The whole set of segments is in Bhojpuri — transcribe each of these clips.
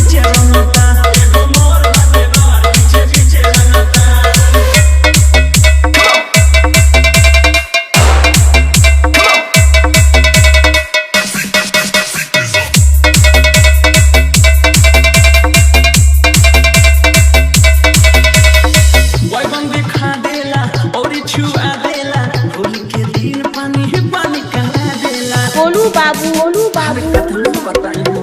बीचे रंगता एगो मोर बाटे बार बीचे बीचे रंगता छुआ देला होली के दिन पानी ही पानी कहा देला गोलू बाबू कथन बताइयो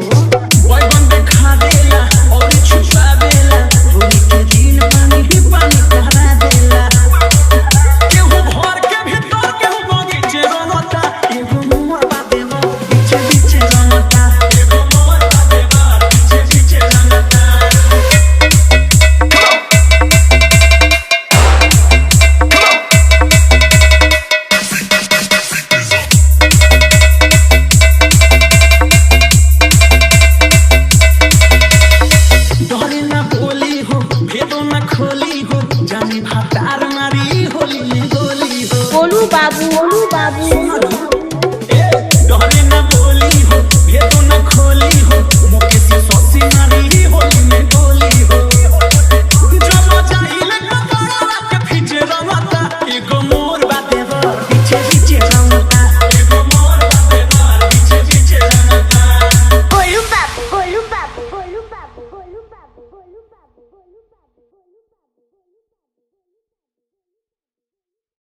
ओए बंदे खा देला और छुआ देला होली के दिन पानी ही पानी कहा देला केहू घर के भीतर केहू बगीचे रंगता एगो मोर बाटे बीचे बीचे रंगता एगो मोर बाटे बीचे बीचे रंगता खोली हो जानी भातार मारी होली में गोली हो गोलू बाबू डरे न बोली हो भेदो न खोली हो मुके से सोसी मारी होली में गोली हो जब चाहिए कपड़ा के पीछे रंगता एगो मोर बाटे पीछे पीछे रंगता एगो मोर बाटे पीछे पीछे रंगता गोलू बाबू